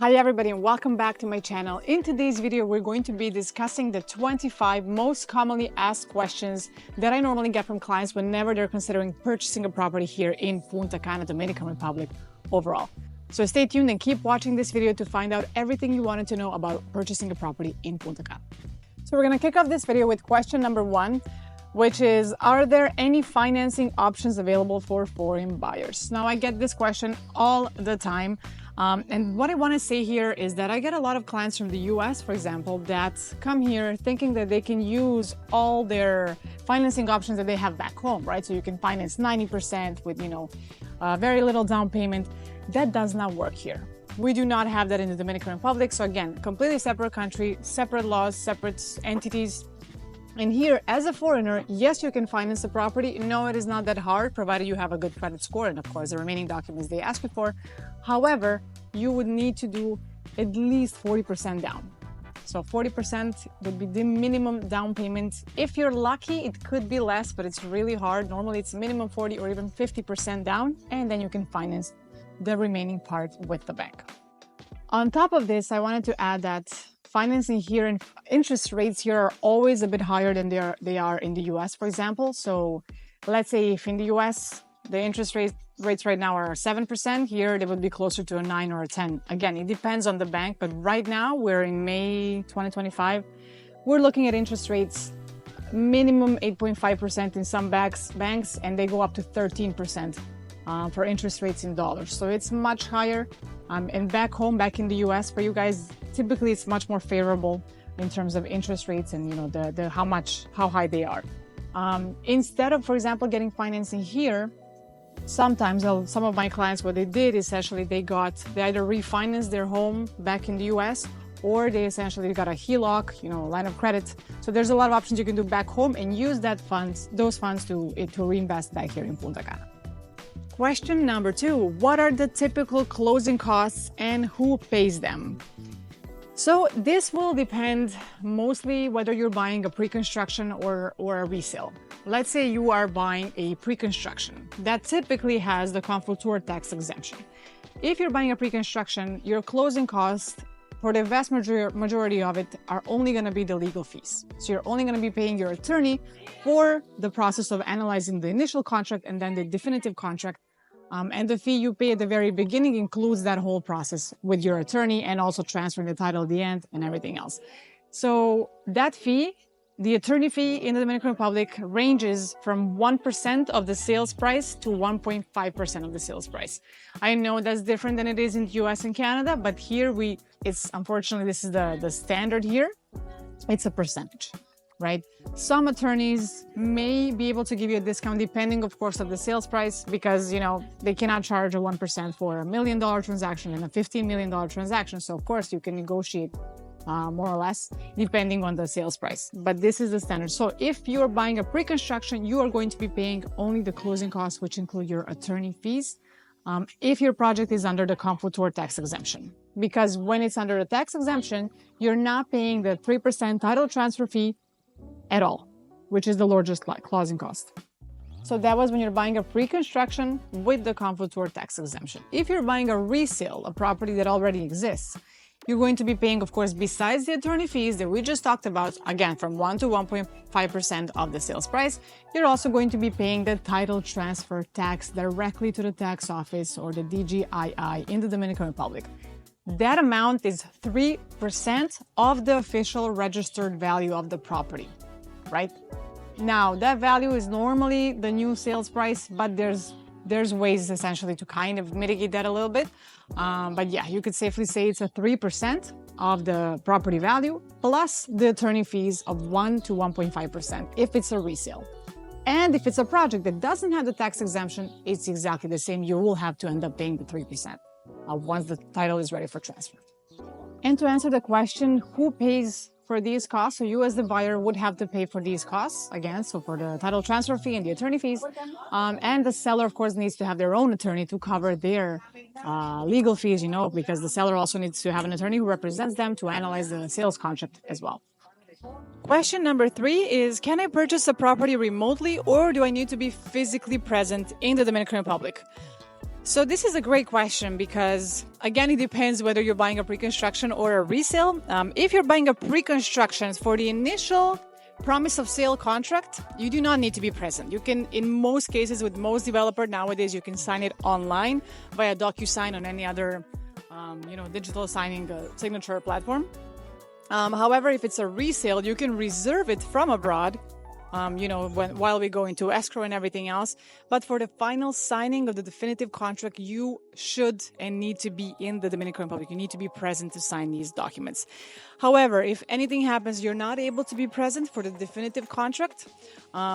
Hi everybody and welcome back to my channel. In today's video, we're going to be discussing the 25 most commonly asked questions that I normally get from clients whenever they're considering purchasing a property here in Punta Cana, Dominican Republic overall. So stay tuned and keep watching this video to find out everything you wanted to know about purchasing a property in Punta Cana. So we're going to kick off this video with question number 1, which is, are there any financing options available for foreign buyers? Now, I get this question all the time. And what I want to say here is that I get a lot of clients from the US, for example, that come here thinking that they can use all their financing options that they have back home, right? So you can finance 90% with, very little down payment. That does not work here. We do not have that in the Dominican Republic. So again, completely separate country, separate laws, separate entities. And here, as a foreigner, yes, you can finance the property. No, it is not that hard, provided you have a good credit score and, of course, the remaining documents they ask you for. However, you would need to do at least 40% down. So 40% would be the minimum down payment. If you're lucky, it could be less, but it's really hard. Normally, it's minimum 40 or even 50% down, and then you can finance the remaining part with the bank. On top of this, I wanted to add that financing here and interest rates here are always a bit higher than they are in the US, for example. So let's say if in the US, the interest rates right now are 7%, here they would be closer to a 9 or a 10. Again, it depends on the bank, but right now we're in May 2025. We're looking at interest rates minimum 8.5% in some banks, and they go up to 13% for interest rates in dollars. So it's much higher. And back in the US, for you guys, typically it's much more favorable in terms of interest rates and how high they are. Instead of, for example, getting financing here, sometimes some of my clients, what they did is essentially they either refinanced their home back in the US, or they essentially got a HELOC, line of credit. So there's a lot of options you can do back home and use those funds to reinvest back here in Punta Cana. Question number 2, what are the typical closing costs and who pays them? So this will depend mostly whether you're buying a pre-construction or a resale. Let's say you are buying a pre-construction. That typically has the Confutur tax exemption. If you're buying a pre-construction, your closing costs for the vast majority of it are only going to be the legal fees. So you're only going to be paying your attorney for the process of analyzing the initial contract and then the definitive contract. And the fee you pay at the very beginning includes that whole process with your attorney and also transferring the title at the end and everything else. So that fee, the attorney fee in the Dominican Republic, ranges from 1% of the sales price to 1.5% of the sales price. I know that's different than it is in the US and Canada, but here unfortunately, this is the standard here. It's a percentage, right? Some attorneys may be able to give you a discount depending, of course, of the sales price, because, they cannot charge a 1% for $1 million transaction and a $15 million transaction. So, of course, you can negotiate more or less depending on the sales price. But this is the standard. So if you're buying a pre-construction, you are going to be paying only the closing costs, which include your attorney fees, if your project is under the Confutur tax exemption. Because when it's under the tax exemption, you're not paying the 3% title transfer fee at all, which is the largest closing cost. So that was when you're buying a pre-construction with the Confutur tax exemption. If you're buying a resale, a property that already exists, you're going to be paying, of course, besides the attorney fees that we just talked about, again, from 1 to 1.5% of the sales price, you're also going to be paying the title transfer tax directly to the tax office or the DGII in the Dominican Republic. That amount is 3% of the official registered value of the property, right? Now, that value is normally the new sales price, but there's ways essentially to kind of mitigate that a little bit. But yeah, you could safely say it's a 3% of the property value plus the attorney fees of 1 to 1.5% if it's a resale. And if it's a project that doesn't have the tax exemption, it's exactly the same. You will have to end up paying the 3% once the title is ready for transfer. And to answer the question, who pays for these costs? So you as the buyer would have to pay for these costs, again, so for the title transfer fee and the attorney fees. And the seller, of course, needs to have their own attorney to cover their legal fees, because the seller also needs to have an attorney who represents them to analyze the sales contract as well. Question number 3 is, can I purchase a property remotely or do I need to be physically present in the Dominican Republic? So this is a great question because, again, it depends whether you're buying a pre-construction or a resale. If you're buying a pre-construction for the initial promise of sale contract, you do not need to be present. You can, in most cases, with most developer nowadays, you can sign it online via DocuSign on any other, digital signing signature platform. However, if it's a resale, you can reserve it from abroad. While we go into escrow and everything else. But for the final signing of the definitive contract, you should and need to be in the Dominican Republic. You need to be present to sign these documents. However, if anything happens, you're not able to be present for the definitive contract,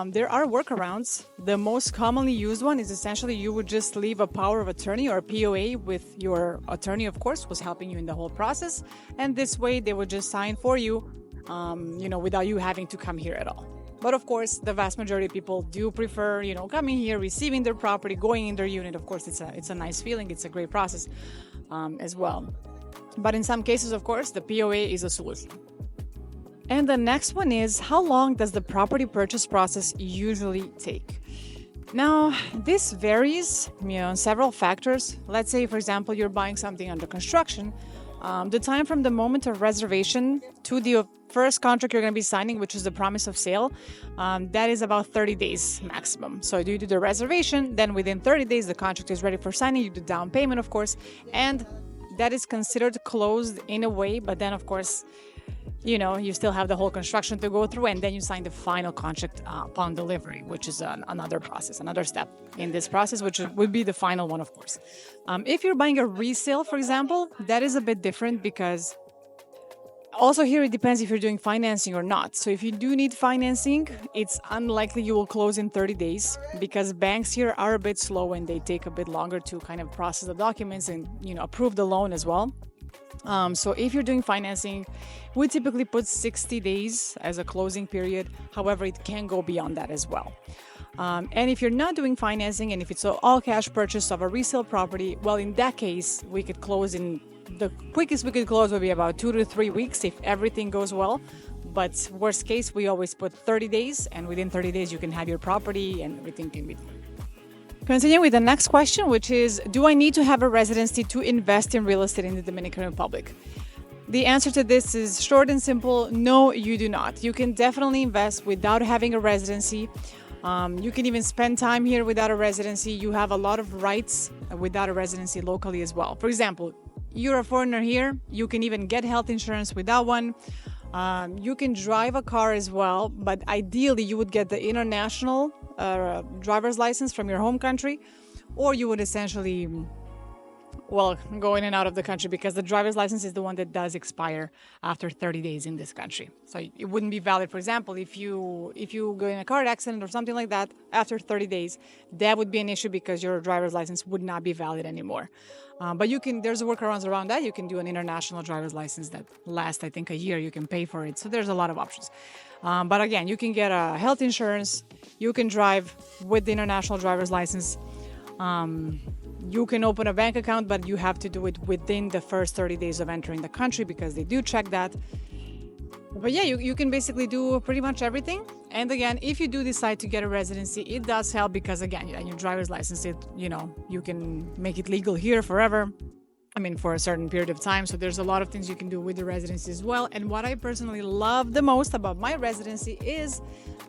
there are workarounds. The most commonly used one is essentially you would just leave a power of attorney or a POA with your attorney, of course, who's helping you in the whole process. And this way they would just sign for you, without you having to come here at all. But of course, the vast majority of people do prefer, coming here, receiving their property, going in their unit. Of course, it's a nice feeling. It's a great process as well. But in some cases, of course, the POA is a solution. And the next one is, how long does the property purchase process usually take? Now, this varies, on several factors. Let's say, for example, you're buying something under construction. The time from the moment of reservation to the first contract you're going to be signing, which is the promise of sale, that is about 30 days maximum. So you do the reservation, then within 30 days, the contract is ready for signing. You do down payment, of course, and that is considered closed in a way. But then, of course, you still have the whole construction to go through, and then you sign the final contract upon delivery, which is another process, another step in this process, which would be the final one, of course. If you're buying a resale, for example, that is a bit different because also here it depends if you're doing financing or not. So if you do need financing, it's unlikely you will close in 30 days because banks here are a bit slow and they take a bit longer to kind of process the documents and, approve the loan as well. So if you're doing financing, we typically put 60 days as a closing period. However, it can go beyond that as well. And if you're not doing financing and if it's an all cash purchase of a resale property, well, in that case, we could close in the quickest we could close would be about 2 to 3 weeks if everything goes well. But worst case, we always put 30 days and within 30 days, you can have your property and everything can be. Continue with the next question, which is, do I need to have a residency to invest in real estate in the Dominican Republic? The answer to this is short and simple. No, you do not. You can definitely invest without having a residency. You can even spend time here without a residency. You have a lot of rights without a residency locally as well. For example, you're a foreigner here. You can even get health insurance without one. You can drive a car as well, but ideally you would get the international driver's license from your home country, or you would essentially, go in and out of the country because the driver's license is the one that does expire after 30 days in this country. So it wouldn't be valid. For example, if you go in a car accident or something like that after 30 days, that would be an issue because your driver's license would not be valid anymore. But there's workarounds around that. You can do an international driver's license that lasts, I think, a year. You can pay for it. So there's a lot of options. But again, you can get a health insurance. You can drive with the international driver's license. You can open a bank account, but you have to do it within the first 30 days of entering the country because they do check that. But yeah, you can basically do pretty much everything. And again, if you do decide to get a residency, it does help because again, your driver's license, you can make it legal here forever. For a certain period of time. So there's a lot of things you can do with the residency as well. And what I personally love the most about my residency is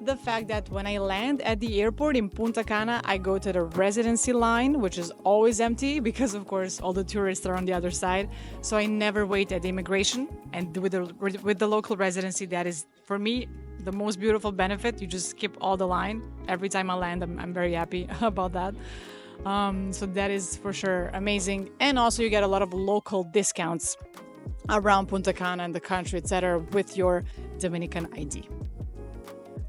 the fact that when I land at the airport in Punta Cana, I go to the residency line, which is always empty because, of course, all the tourists are on the other side. So I never wait at the immigration. And with the local residency, that is, for me, the most beautiful benefit. You just skip all the line. Every time I land, I'm very happy about that. So that is for sure amazing. And also you get a lot of local discounts around Punta Cana and the country, etc. with your Dominican ID.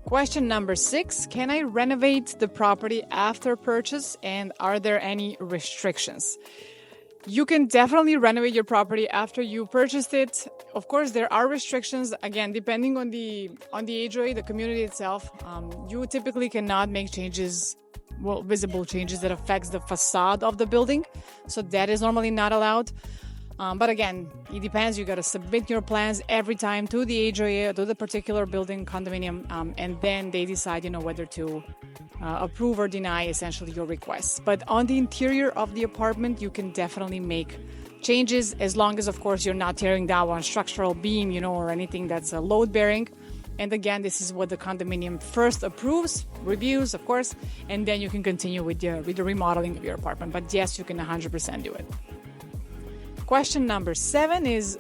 Question number 6, can I renovate the property after purchase and are there any restrictions? You can definitely renovate your property after you purchased it. Of course, there are restrictions, again, depending on the HOA, the community itself. You typically cannot make changes, visible changes that affects the facade of the building. So that is normally not allowed. But again, it depends. You got to submit your plans every time to the HOA, to the particular building condominium, and then they decide, whether to approve or deny essentially your request. But on the interior of the apartment, you can definitely make changes as long as, of course, you're not tearing down one structural beam, or anything that's load bearing. And again, this is what the condominium first approves, reviews, of course, and then you can continue with the remodeling of your apartment. But yes, you can 100% do it. Question number 7 is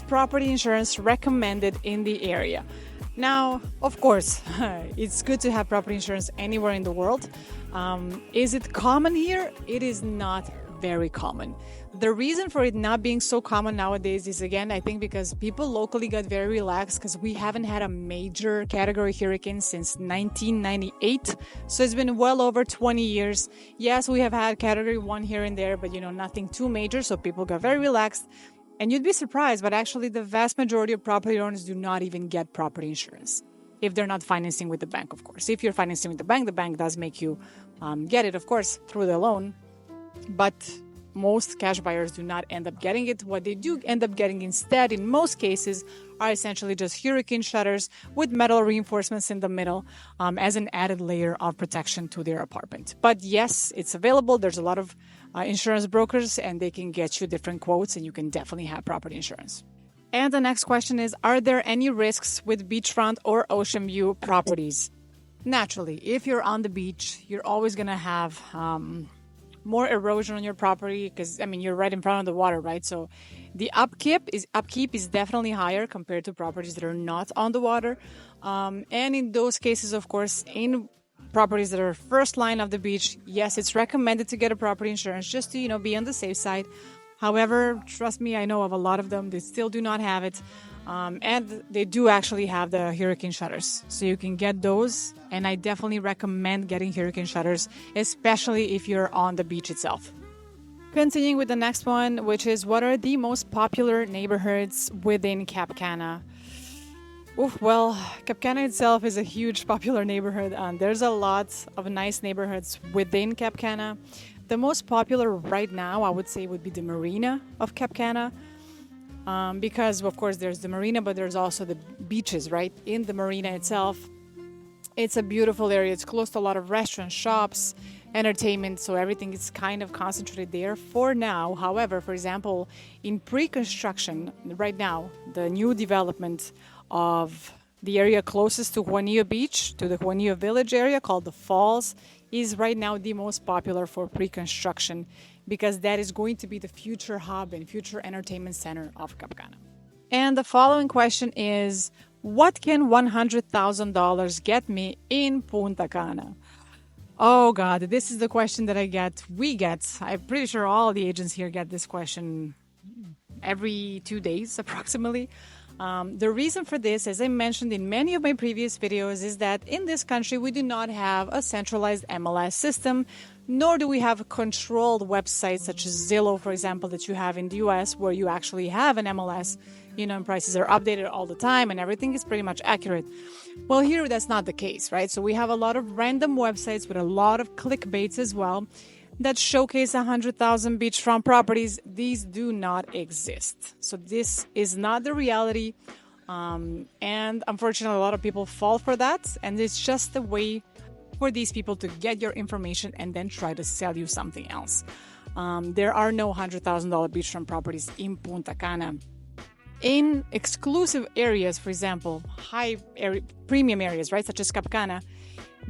property insurance recommended in the area? Now, of course, it's good to have property insurance anywhere in the world. Is it common here? It is not very common. The reason for it not being so common nowadays is, again, I think because people locally got very relaxed because we haven't had a major category hurricane since 1998. So it's been well over 20 years. Yes, we have had category 1 here and there, but nothing too major. So people got very relaxed. And you'd be surprised, but actually the vast majority of property owners do not even get property insurance if they're not financing with the bank, of course. If you're financing with the bank does make you get it, of course, through the loan. But most cash buyers do not end up getting it. What they do end up getting instead, in most cases, are essentially just hurricane shutters with metal reinforcements in the middle as an added layer of protection to their apartment. But yes, it's available. There's a lot of insurance brokers and they can get you different quotes and you can definitely have property insurance. And the next question is, are there any risks with beachfront or ocean view properties? Naturally, if you're on the beach, you're always going to have more erosion on your property because, you're right in front of the water, right? So the upkeep is definitely higher compared to properties that are not on the water. And in those cases, of course, in properties that are first line of the beach, yes, it's recommended to get a property insurance just to, be on the safe side. However, trust me, I know of a lot of them, they still do not have it. And they do actually have the hurricane shutters. So you can get those. And I definitely recommend getting hurricane shutters, especially if you're on the beach itself. Continuing with the next one, which is, what are the most popular neighborhoods within Cap Cana? Well, Cap Cana itself is a huge popular neighborhood. There's a lot of nice neighborhoods within Cap Cana. The most popular right now, I would say, would be the marina of Cap Cana. Because, of course, there's the marina, but there's also the beaches, right? In the marina itself, it's a beautiful area. It's close to a lot of restaurants, shops, entertainment, so everything is kind of concentrated there for now. However, for example, in pre-construction, right now, the new development of the area closest to Juanillo Beach, to the Juanillo Village area called the Falls, is right now the most popular for pre-construction because that is going to be the future hub and future entertainment center of Cap Cana. And the following question is, what can $100,000 get me in Punta Cana? Oh God, this is the question that we get. I'm pretty sure all the agents here get this question every 2 days approximately. The reason for this, as I mentioned in many of my previous videos, is that in this country we do not have a centralized MLS system, nor do we have controlled websites such as Zillow, for example, that you have in the US, where you actually have an MLS, and prices are updated all the time and everything is pretty much accurate. Well, here that's not the case, right? So we have a lot of random websites with a lot of clickbaits as well that showcase 100,000 beachfront properties. These do not exist. So this is not the reality. And unfortunately, a lot of people fall for that. And it's just a way for these people to get your information and then try to sell you something else. There are no $100,000 beachfront properties in Punta Cana. In exclusive areas, for example, premium areas, right, such as Cap Cana,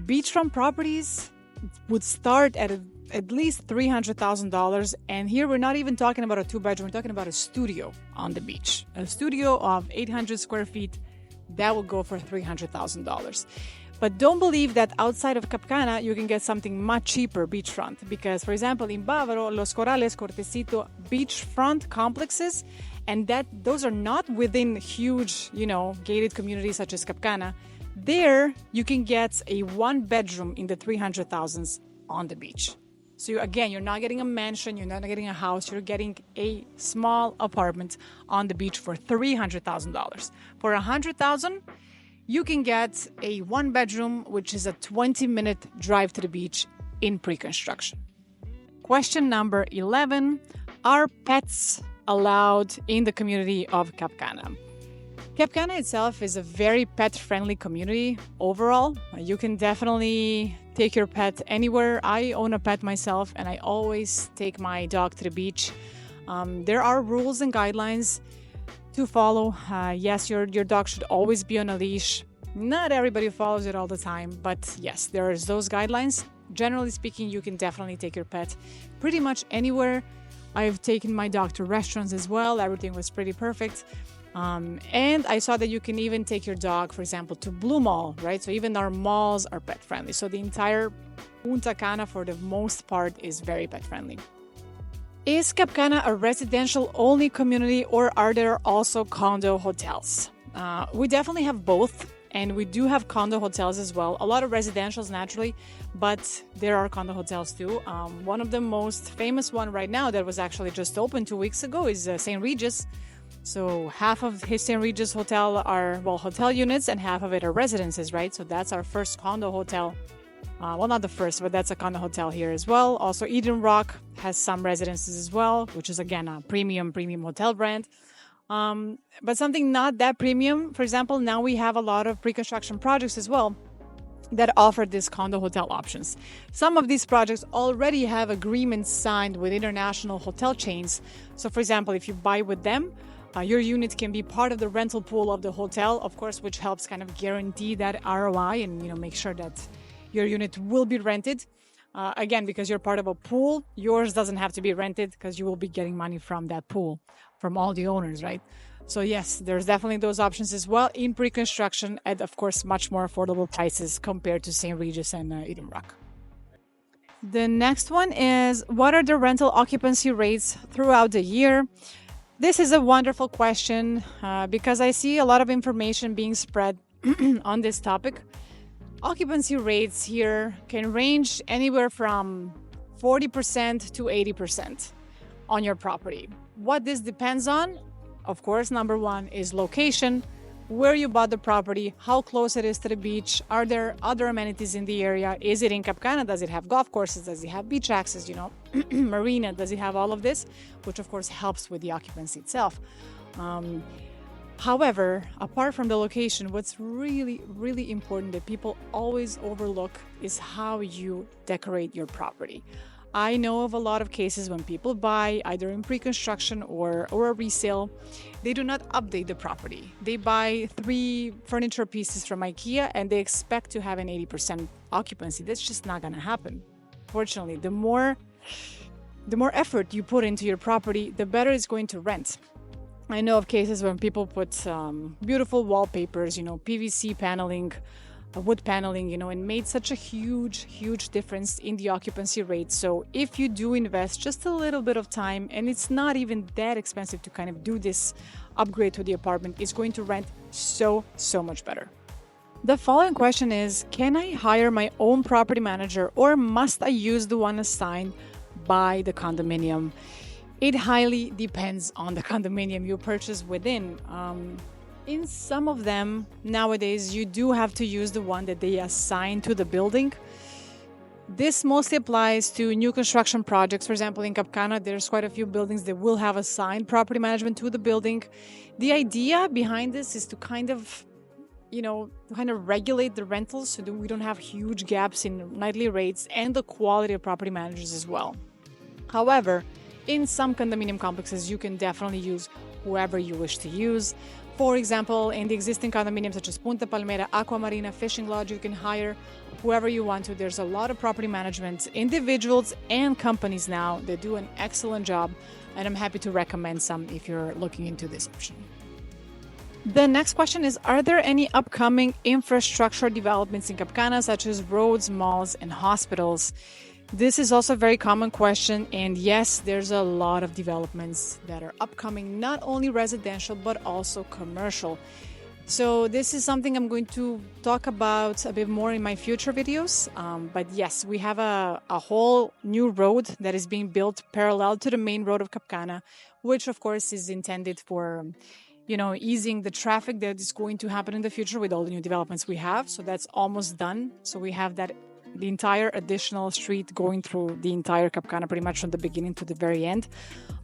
beachfront properties would start at least $300,000. And here we're not even talking about a 2-bedroom, we're talking about a studio on the beach. A studio of 800 square feet, that will go for $300,000. But don't believe that outside of Cap Cana, you can get something much cheaper beachfront. Because, for example, in Bávaro, Los Corrales, Cortecito, beachfront complexes, and those are not within huge, gated communities such as Cap Cana. There, you can get a 1-bedroom in the 300,000s on the beach. So you're not getting a mansion, you're not getting a house, you're getting a small apartment on the beach for $300,000. For $100,000, you can get a 1-bedroom, which is a 20-minute drive to the beach in pre-construction. Question number 11, are pets allowed in the community of Cap Cana. Cap Cana itself is a very pet-friendly community overall. You can definitely take your pet anywhere. I own a pet myself, and I always take my dog to the beach. There are rules and guidelines to follow. Yes, your dog should always be on a leash. Not everybody follows it all the time, but yes, there's those guidelines. Generally speaking, you can definitely take your pet pretty much anywhere. I've taken my dog to restaurants as well. Everything was pretty perfect. And I saw that you can even take your dog, for example, to Blue Mall, right? So even our malls are pet friendly. So the entire Punta Cana, for the most part, is very pet friendly. Is Cap Cana a residential only community, or are there also condo hotels? We definitely have both, and we do have condo hotels as well. A lot of residentials naturally, but there are condo hotels too. One of the most famous one right now that was actually just opened 2 weeks ago is St. Regis. So half of his St. Regis hotel are, well, hotel units, and half of it are residences, right? So that's our first condo hotel. Well, not the first, but that's a condo hotel here as well. Also, Eden Rock has some residences as well, which is, again, a premium hotel brand. But something not that premium, for example, now we have a lot of pre-construction projects as well that offer these condo hotel options. Some of these projects already have agreements signed with international hotel chains. So, for example, if you buy with them, your unit can be part of the rental pool of the hotel, of course, which helps kind of guarantee that ROI and, make sure that your unit will be rented. Again, because you're part of a pool, yours doesn't have to be rented because you will be getting money from that pool, from all the owners, right? So yes, there's definitely those options as well in pre-construction at, of course, much more affordable prices compared to St. Regis and Eden Rock. The next one is, what are the rental occupancy rates throughout the year? This is a wonderful question because I see a lot of information being spread on this topic. Occupancy rates here can range anywhere from 40% to 80% on your property. What this depends on, of course, number one is location, where you bought the property, how close it is to the beach, are there other amenities in the area, is it in Cap Cana, does it have golf courses, does it have beach access, marina, does it have all of this, which of course helps with the occupancy itself. However, apart from the location, what's really, really important that people always overlook is how you decorate your property. I know of a lot of cases when people buy either in pre-construction or a resale, they do not update the property. They buy 3 furniture pieces from IKEA and they expect to have an 80% occupancy. That's just not going to happen. Fortunately, the more effort you put into your property, the better it's going to rent. I know of cases when people put beautiful wallpapers, PVC paneling, wood paneling, and made such a huge difference in the occupancy rate. So if you do invest just a little bit of time, and it's not even that expensive to kind of do this upgrade to the apartment, it's going to rent so much better. The following question is, can I hire my own property manager, or must I use the one assigned by the condominium? It highly depends on the condominium you purchase within. In some of them, nowadays, you do have to use the one that they assign to the building. This mostly applies to new construction projects. For example, in Cap Cana, there's quite a few buildings that will have assigned property management to the building. The idea behind this is to kind of regulate the rentals so that we don't have huge gaps in nightly rates and the quality of property managers as well. However, in some condominium complexes, you can definitely use whoever you wish to use. For example, in the existing condominiums such as Punta Palmera, Aqua Marina, Fishing Lodge, you can hire whoever you want to. There's a lot of property management individuals and companies now that do an excellent job, and I'm happy to recommend some if you're looking into this option. The next question is, are there any upcoming infrastructure developments in Cap Cana, such as roads, malls, and hospitals? This is also a very common question, and yes, there's a lot of developments that are upcoming, not only residential, but also commercial. So this is something I'm going to talk about a bit more in my future videos. But yes, we have a whole new road that is being built parallel to the main road of Cap Cana, which of course is intended for easing the traffic that is going to happen in the future with all the new developments we have. So that's almost done. So we have that the entire additional street going through the entire Cap Cana, pretty much from the beginning to the very end.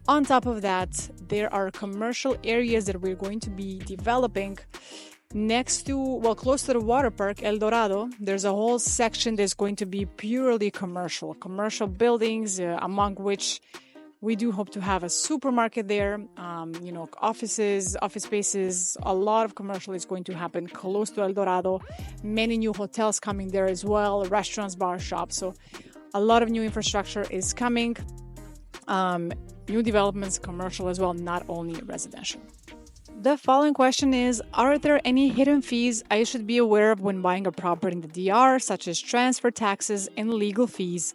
On top of that, there are commercial areas that we're going to be developing next to, well, close to the water park, El Dorado. There's a whole section that's going to be purely commercial buildings, among which we do hope to have a supermarket there, offices, office spaces. A lot of commercial is going to happen close to El Dorado. Many new hotels coming there as well, restaurants, bar, shops. So a lot of new infrastructure is coming. New developments, commercial as well, not only residential. The following question is, are there any hidden fees I should be aware of when buying a property in the DR, such as transfer taxes and legal fees?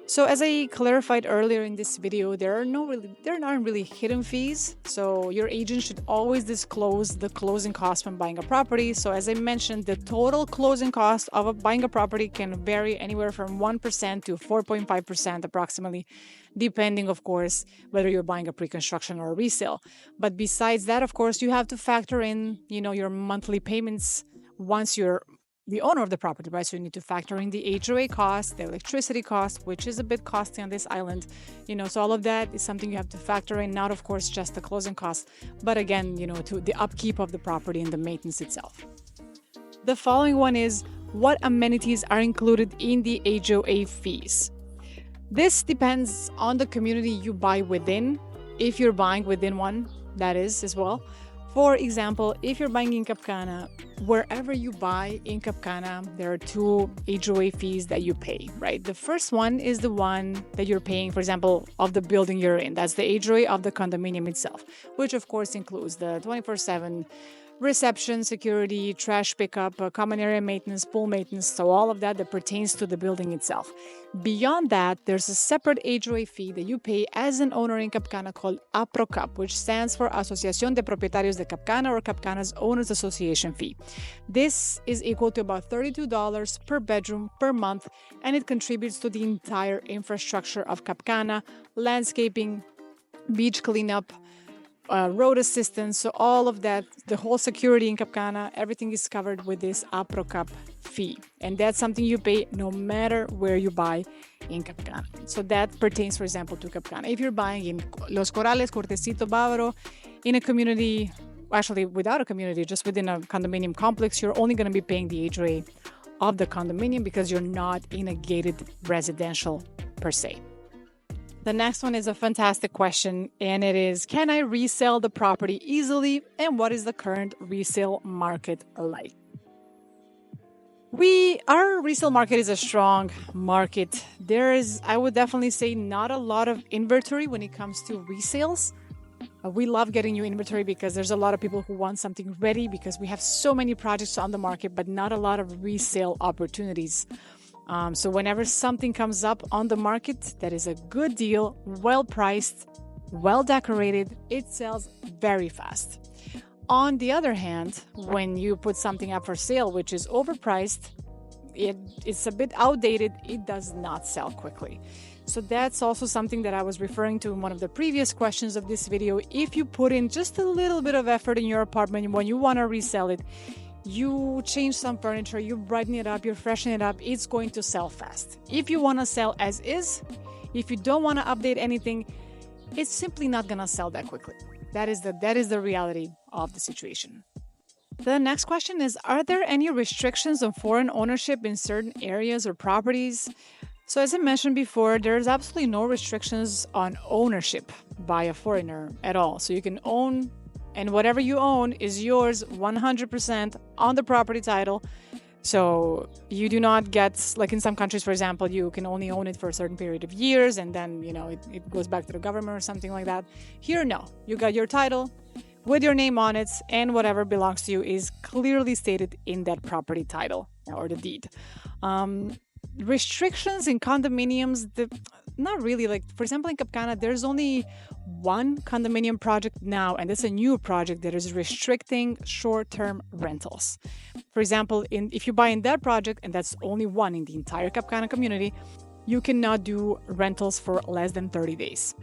So as I clarified earlier in this video, there aren't really hidden fees. So your agent should always disclose the closing costs when buying a property. So as I mentioned, the total closing cost of buying a property can vary anywhere from 1% to 4.5% approximately, depending, of course, whether you're buying a pre-construction or a resale. But besides that, of course, you have to factor in, your monthly payments once you're the owner of the property, right? So you need to factor in the HOA cost, the electricity cost, which is a bit costly on this island. So all of that is something you have to factor in, not of course just the closing costs, but again, to the upkeep of the property and the maintenance itself. The following one is, what amenities are included in the HOA fees? This depends on the community you buy within, if you're buying within one, that is as well. For example, if you're buying in Cap Cana, wherever you buy in Cap Cana, there are two HOA fees that you pay, right? The first one is the one that you're paying, for example, of the building you're in. That's the HOA of the condominium itself, which of course includes the 24/7 reception, security, trash pickup, common area maintenance, pool maintenance, so all of that pertains to the building itself. Beyond that, there's a separate HOA fee that you pay as an owner in Cap Cana called APROCAP, which stands for Asociación de Propietarios de Cap Cana, or Cap Cana's Owners Association fee. This is equal to about $32 per bedroom per month, and it contributes to the entire infrastructure of Cap Cana, landscaping, beach cleanup, road assistance, so all of that, the whole security in Cap Cana, everything is covered with this APROCAP fee. And that's something you pay no matter where you buy in Cap Cana. So that pertains, for example, to Cap Cana. If you're buying in Los Corrales, Cortecito, Bávaro, in a community, actually without a community, just within a condominium complex, you're only going to be paying the HOA of the condominium because you're not in a gated residential per se. The next one is a fantastic question, and it is, can I resell the property easily, and what is the current resale market like? Our resale market is a strong market. There is, I would definitely say, not a lot of inventory when it comes to resales. We love getting new inventory because there's a lot of people who want something ready because we have so many projects on the market, but not a lot of resale opportunities. So whenever something comes up on the market that is a good deal, well priced, well decorated, it sells very fast. On the other hand, when you put something up for sale which is overpriced, it's a bit outdated, it does not sell quickly. So that's also something that I was referring to in one of the previous questions of this video. If you put in just a little bit of effort in your apartment when you want to resell it, you change some furniture, you brighten it up, you freshen it up, it's going to sell fast. If you want to sell as is, if you don't want to update anything, it's simply not going to sell that quickly. That is the reality of the situation. The next question is, are there any restrictions on foreign ownership in certain areas or properties? So as I mentioned before, there's absolutely no restrictions on ownership by a foreigner at all. So you can own, and whatever you own is yours 100% on the property title. So you do not get, like in some countries, for example, you can only own it for a certain period of years and then, it goes back to the government or something like that. Here, no. You got your title with your name on it, and whatever belongs to you is clearly stated in that property title or the deed. Restrictions in condominiums, not really. Like, for example, in Cap Cana, there's only one condominium project now, and it's a new project that is restricting short-term rentals. For example, if you buy in that project, and that's only one in the entire Cap Cana community, you cannot do rentals for less than 30 days.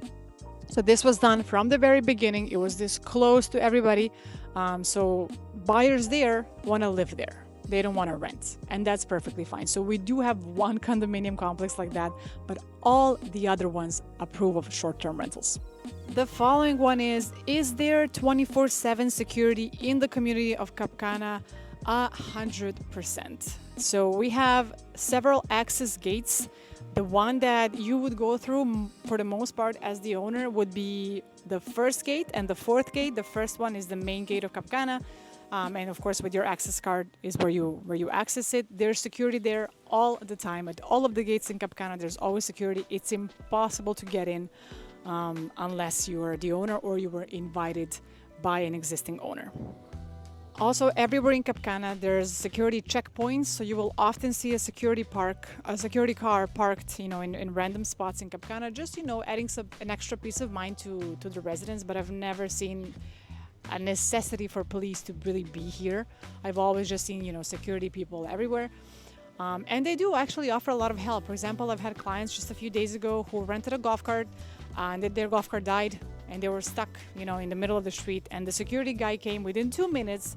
So this was done from the very beginning. It was disclosed to everybody. So buyers there want to live there. they don't want to rent, and that's perfectly fine. So we do have one condominium complex like that, but all the other ones approve of short-term rentals. The following one is there 24/7 security in the community of Cap Cana? 100%. So we have several access gates. The one that you would go through for the most part as the owner would be the first gate and the fourth gate. The first one is the main gate of Cap Cana. And of course, with your access card is where you access it. There's security there all the time. At all of the gates in Cap Cana, there's always security. It's impossible to get in unless you are the owner or you were invited by an existing owner. Also, everywhere in Cap Cana, there's security checkpoints, so you will often see a security car parked, in random spots in Cap Cana, just, adding an extra peace of mind to the residents. But I've never seen a necessity for police to really be here. I've always just seen, security people everywhere. And they do actually offer a lot of help. For example, I've had clients just a few days ago who rented a golf cart and their golf cart died and they were stuck, in the middle of the street. And the security guy came within 2 minutes,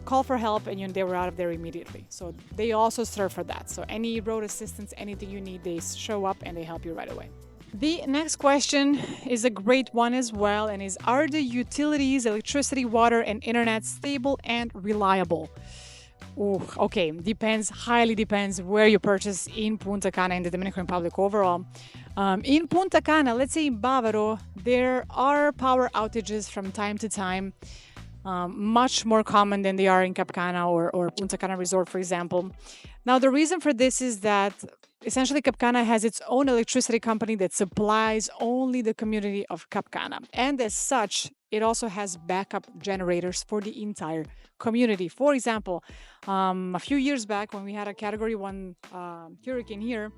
called for help, and they were out of there immediately. So they also serve for that. So any road assistance, anything you need, they show up and they help you right away. The next question is a great one as well, and are the utilities, electricity, water, and internet stable and reliable? Ooh, okay, highly depends where you purchase in Punta Cana in the Dominican Republic overall. In Punta Cana, let's say in Bávaro, there are power outages from time to time, much more common than they are in Cap Cana or Punta Cana Resort, for example. Now, the reason for this is that essentially Cap Cana has its own electricity company that supplies only the community of Cap Cana. And as such, it also has backup generators for the entire community. For example, a few years back when we had a Category 1 hurricane here,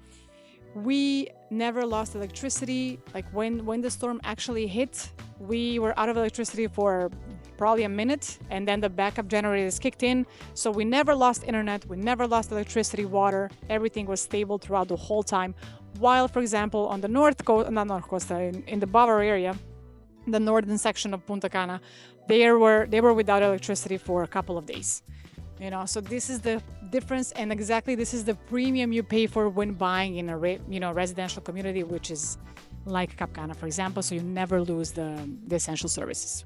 we never lost electricity. Like when the storm actually hit, we were out of electricity for probably a minute, and then the backup generators kicked in. So we never lost internet, we never lost electricity, water. Everything was stable throughout the whole time. While, for example, on the in the Bávaro area, the northern section of Punta Cana, they were without electricity for a couple of days. So this is the difference, and exactly this is the premium you pay for when buying in a residential community, which is like Cap Cana, for example. So you never lose the essential services.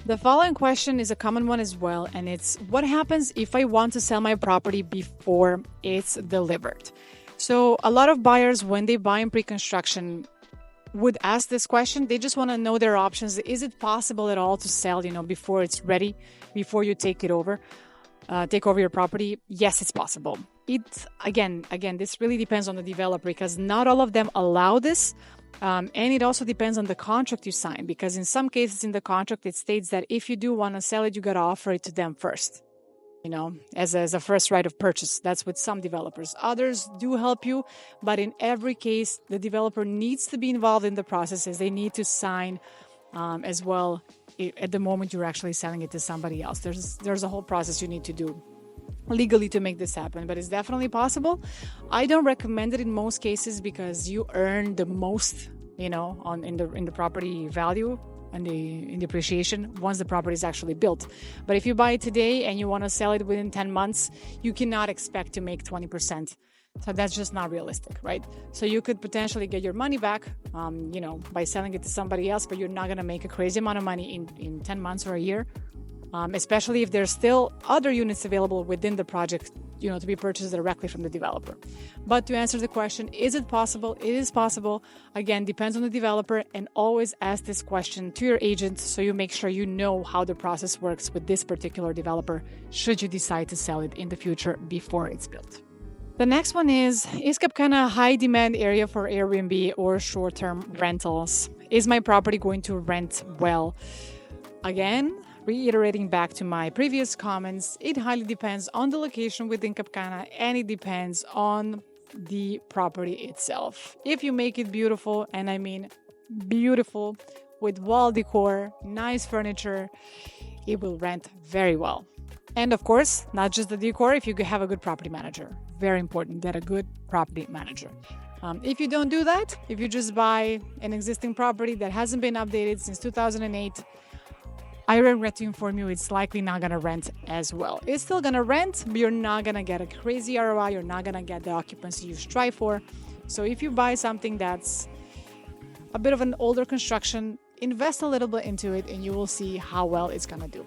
The following question is a common one as well, and it's what happens if I want to sell my property before it's delivered? So a lot of buyers, when they buy in pre-construction, would ask this question. They just want to know their options. Is it possible at all to sell, before it's ready, before you take over your property? Yes, it's possible. Again, this really depends on the developer because not all of them allow this. And it also depends on the contract you sign, because in some cases in the contract, it states that if you do want to sell it, you got to offer it to them first, as a first right of purchase. That's with some developers. Others do help you, but in every case, the developer needs to be involved in the process as they need to sign as well at the moment you're actually selling it to somebody else. There's a whole process you need to do legally to make this happen, but it's definitely possible. I don't recommend it in most cases because you earn the most, in the property value and in the appreciation once the property is actually built. But if you buy it today and you want to sell it within 10 months, you cannot expect to make 20%. So that's just not realistic, right? So you could potentially get your money back, by selling it to somebody else, but you're not going to make a crazy amount of money in 10 months or a year. Especially if there's still other units available within the project, to be purchased directly from the developer. But to answer the question, is it possible? It is possible. Again, depends on the developer, and always ask this question to your agent so you make sure you know how the process works with this particular developer should you decide to sell it in the future before it's built. The next one is Cap Cana a high demand area for Airbnb or short-term rentals? Is my property going to rent well? Again, reiterating back to my previous comments, it highly depends on the location within Cap Cana, and it depends on the property itself. If you make it beautiful, and I mean beautiful, with wall decor, nice furniture, it will rent very well. And of course, not just the decor, if you have a good property manager. Very important, get a good property manager. If you don't do that, if you just buy an existing property that hasn't been updated since 2008, I regret to inform you, it's likely not going to rent as well. It's still going to rent, but you're not going to get a crazy ROI. You're not going to get the occupancy you strive for. So if you buy something that's a bit of an older construction, invest a little bit into it and you will see how well it's going to do.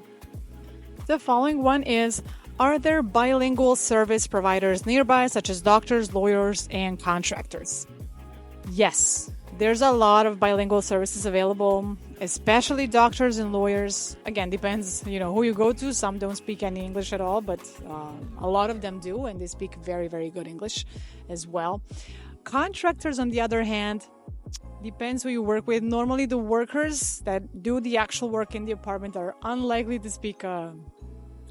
The following one is, are there bilingual service providers nearby, such as doctors, lawyers, and contractors? Yes, there's a lot of bilingual services available, especially doctors and lawyers. Again, depends, who you go to. Some don't speak any English at all, but a lot of them do, and they speak very, very good English as well. Contractors, on the other hand, depends who you work with. Normally, the workers that do the actual work in the apartment are unlikely to speak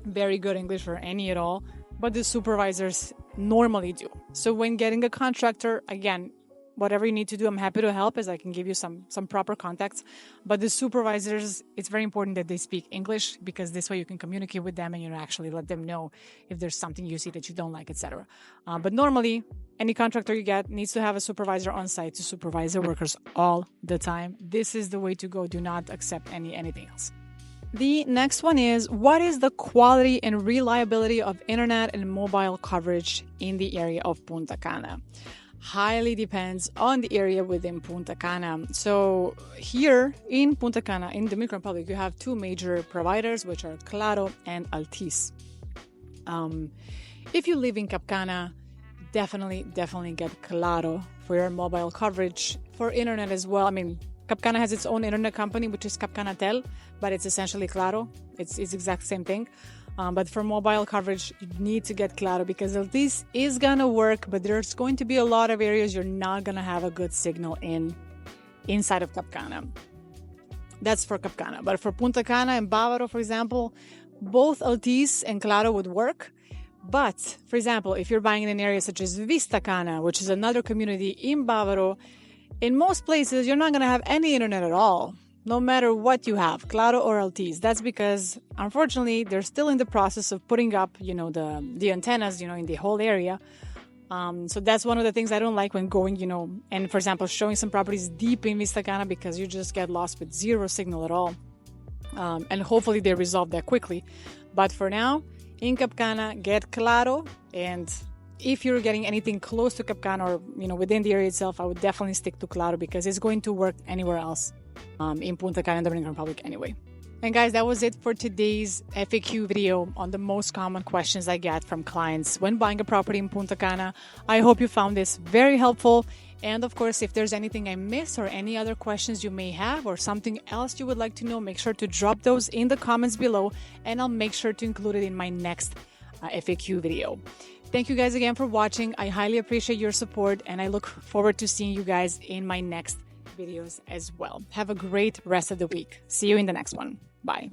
very good English or any at all, but the supervisors normally do. So when getting a contractor, again, whatever you need to do, I'm happy to help, as I can give you some proper contacts. But the supervisors, it's very important that they speak English, because this way you can communicate with them and actually let them know if there's something you see that you don't like, etc. But normally, any contractor you get needs to have a supervisor on site to supervise the workers all the time. This is the way to go. Do not accept anything else. The next one is, what is the quality and reliability of internet and mobile coverage in the area of Punta Cana? Highly depends on the area within Punta Cana. So here in Punta Cana, in the Dominican Republic, you have two major providers, which are Claro and Altice. If you live in Cap Cana, definitely get Claro for your mobile coverage. For internet as well, Cap Cana has its own internet company, which is Cap Cana Tel, but it's essentially Claro. It's exact same thing. But for mobile coverage, you need to get Claro, because Altice is going to work, but there's going to be a lot of areas you're not going to have a good signal inside of Cap Cana. That's for Cap Cana. But for Punta Cana and Bávaro, for example, both Altice and Claro would work. But, for example, if you're buying in an area such as Vista Cana, which is another community in Bávaro, in most places, you're not going to have any internet at all, no matter what you have, Claro or Altice. That's because, unfortunately, they're still in the process of putting up, the antennas, in the whole area. So that's one of the things I don't like when going, and, for example, showing some properties deep in Vista Cana, because you just get lost with zero signal at all. And hopefully they resolve that quickly. But for now, in Cap Cana, get Claro. And if you're getting anything close to Cap Cana or, within the area itself, I would definitely stick to Claro, because it's going to work anywhere else. In Punta Cana and Dominican Republic anyway. And guys, that was it for today's FAQ video on the most common questions I get from clients when buying a property in Punta Cana. I hope you found this very helpful. And of course, if there's anything I missed or any other questions you may have or something else you would like to know, make sure to drop those in the comments below, and I'll make sure to include it in my next FAQ video. Thank you guys again for watching. I highly appreciate your support, and I look forward to seeing you guys in my next videos as well. Have a great rest of the week. See you in the next one. Bye.